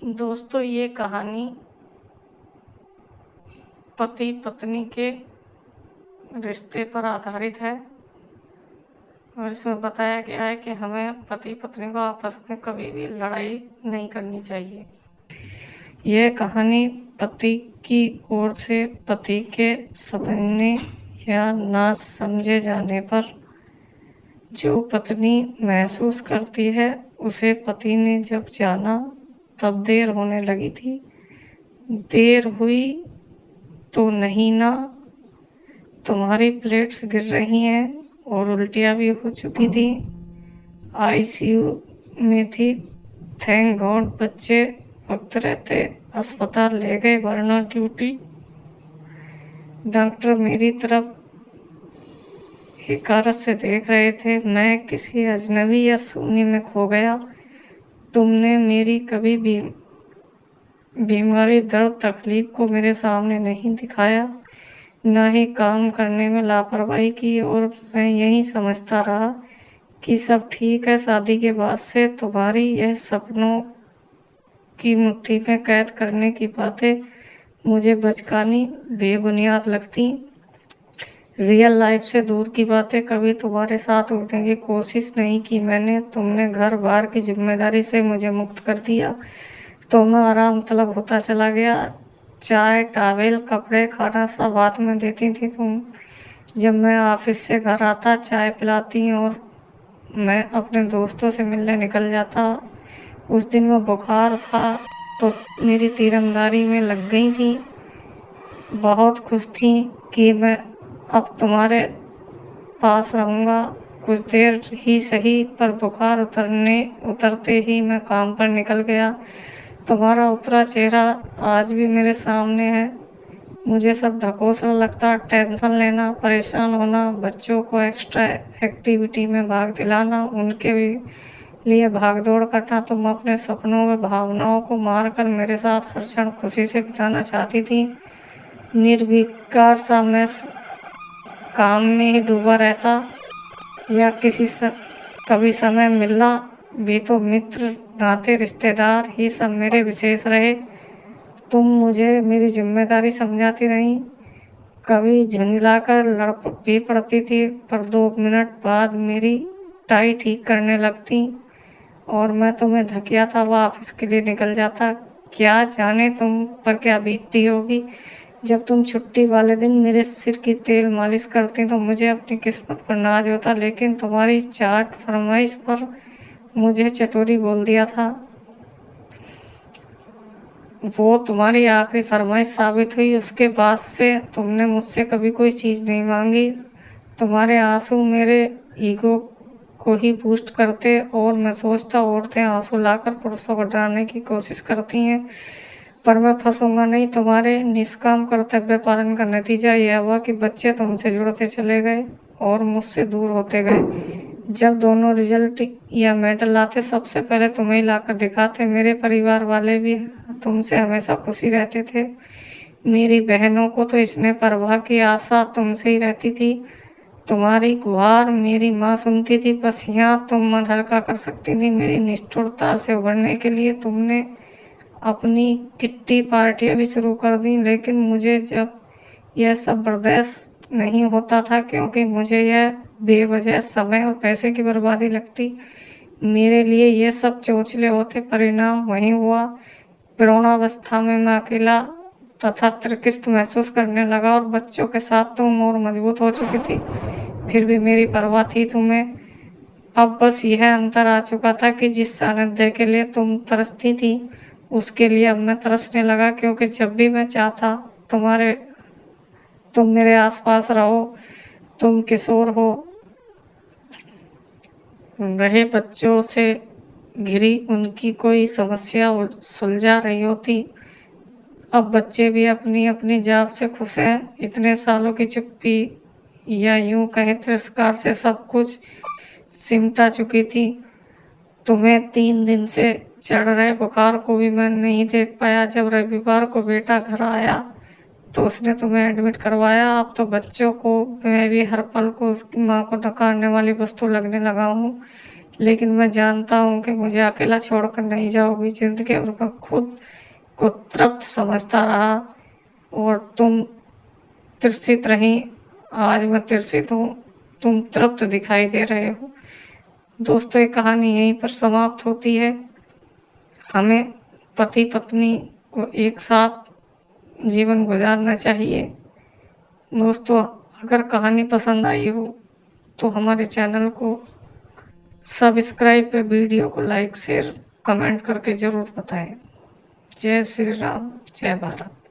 दोस्तों, ये कहानी पति पत्नी के रिश्ते पर आधारित है और इसमें बताया गया है कि हमें पति पत्नी को आपस में कभी भी लड़ाई नहीं करनी चाहिए। यह कहानी पति की ओर से पति के समझने या ना समझे जाने पर जो पत्नी महसूस करती है, उसे पति ने जब जाना तब देर होने लगी थी। देर हुई तो नहीं ना, तुम्हारी प्लेट्स गिर रही हैं और उल्टियाँ भी हो चुकी थी। आईसीयू में थी। थैंक गॉड बच्चे वक्त रहते अस्पताल ले गए, वरना ड्यूटी। डॉक्टर मेरी तरफ हकारत से देख रहे थे। मैं किसी अजनबी या शून्य में खो गया। तुमने मेरी कभी भी बीमारी, दर्द, तकलीफ को मेरे सामने नहीं दिखाया, न ही काम करने में लापरवाही की, और मैं यही समझता रहा कि सब ठीक है। शादी के बाद से तुम्हारी यह सपनों की मुट्ठी में कैद करने की बातें मुझे बचकानी, बेबुनियाद लगती। रियल लाइफ से दूर की बातें कभी तुम्हारे साथ उठने की कोशिश नहीं की मैंने। तुमने घर बार की जिम्मेदारी से मुझे मुक्त कर दिया, तो मैं आराम तलब होता चला गया। चाय, टॉवेल, कपड़े, खाना सब हाथ में देती थी तुम। जब मैं ऑफिस से घर आता, चाय पिलाती और मैं अपने दोस्तों से मिलने निकल जाता। उस दिन वो बुखार था तो मेरी तीरंदारी में लग गई थी। बहुत खुश थी कि मैं अब तुम्हारे पास रहूँगा। कुछ देर ही सही, पर बुखार उतरते ही मैं काम पर निकल गया। तुम्हारा उतरा चेहरा आज भी मेरे सामने है। मुझे सब ढकोसला लगता, टेंशन लेना, परेशान होना, बच्चों को एक्स्ट्रा एक्टिविटी में भाग दिलाना, उनके लिए भागदौड़ करना। तुम अपने सपनों में भावनाओं को मारकर मेरे साथ हर क्षण खुशी से बिताना चाहती थी। निर्विकार सा मैं काम में ही डूबा रहता, या कभी समय मिलना भी तो मित्र, नाते, रिश्तेदार ही सब मेरे विशेष रहे। तुम मुझे मेरी जिम्मेदारी समझाती रही, कभी झुंझलाकर लड़ भी पड़ती थी, पर 2 मिनट बाद मेरी टाई ठीक करने लगती और मैं तुम्हें धकियाता हुआ ऑफिस के लिए निकल जाता। क्या जाने तुम पर क्या बीतती होगी जब तुम छुट्टी वाले दिन मेरे सिर की तेल मालिश करती तो मुझे अपनी किस्मत पर नाज होता। लेकिन तुम्हारी चाट फरमाइश पर मुझे चटोरी बोल दिया था। वो तुम्हारी आखिरी फरमाइश साबित हुई। उसके बाद से तुमने मुझसे कभी कोई चीज़ नहीं मांगी। तुम्हारे आंसू मेरे ईगो को ही बूस्ट करते और मैं सोचता औरतें आंसू लाकर पुरुषों को डराने की कोशिश करती हैं, पर मैं फंसूंगा नहीं। तुम्हारे निष्काम कर्तव्य पालन का नतीजा यह हुआ कि बच्चे तुमसे जुड़ते चले गए और मुझसे दूर होते गए। जब दोनों रिजल्ट या मेडल लाते, सबसे पहले तुम्हें लाकर दिखाते। मेरे परिवार वाले भी तुमसे हमेशा खुशी रहते थे। मेरी बहनों को तो स्नेह परवाह की आशा तुमसे ही रहती थी। तुम्हारी गुहार मेरी माँ सुनती थी, बस यहाँ तुम मन हल्का कर सकती थी। मेरी निष्ठुरता से उभरने के लिए तुमने अपनी किट्टी पार्टियाँ भी शुरू कर दी, लेकिन मुझे जब यह सब बर्दाश्त नहीं होता था, क्योंकि मुझे यह बेवजह समय और पैसे की बर्बादी लगती। मेरे लिए ये सब चौचले होते। परिणाम वही हुआ। प्रौढ़ावस्था में मैं अकेला तथा तृकिष्ट महसूस करने लगा और बच्चों के साथ तुम और मजबूत हो चुकी थी, फिर भी मेरी परवाह थी तुम्हें। अब बस यह अंतर आ चुका था कि जिस सानिध्य के लिए तुम तरसती थी, उसके लिए अब मैं तरसने लगा, क्योंकि जब भी मैं चाहता तुम मेरे आसपास रहो। तुम किशोर हो रहे बच्चों से घिरी उनकी कोई समस्या सुलझा रही होती। अब बच्चे भी अपनी अपनी जाब से खुश हैं। इतने सालों की चुप्पी या यूं कहें तिरस्कार से सब कुछ सिमटा चुकी थी। तुम्हें 3 दिन से चढ़ रहे बुखार को भी मैं नहीं देख पाया। जब रविवार को बेटा घर आया तो उसने तुम्हें एडमिट करवाया। अब तो बच्चों को मैं भी हर पल को उसकी माँ को नकारने वाली वस्तु लगने लगा हूँ। लेकिन मैं जानता हूँ कि मुझे अकेला छोड़कर नहीं जाओगी। ज़िंदगी भर मैं खुद को तृप्त समझता रहा और तुम तृषित रहीं। आज मैं तृषित हूँ, तुम तृप्त दिखाई दे रहे हो। दोस्तों, ये कहानी यहीं पर समाप्त होती है। हमें पति पत्नी को एक साथ जीवन गुजारना चाहिए। दोस्तों, अगर कहानी पसंद आई हो तो हमारे चैनल को सब्सक्राइब पे वीडियो को लाइक शेयर कमेंट करके ज़रूर बताएं। जय श्री राम, जय भारत।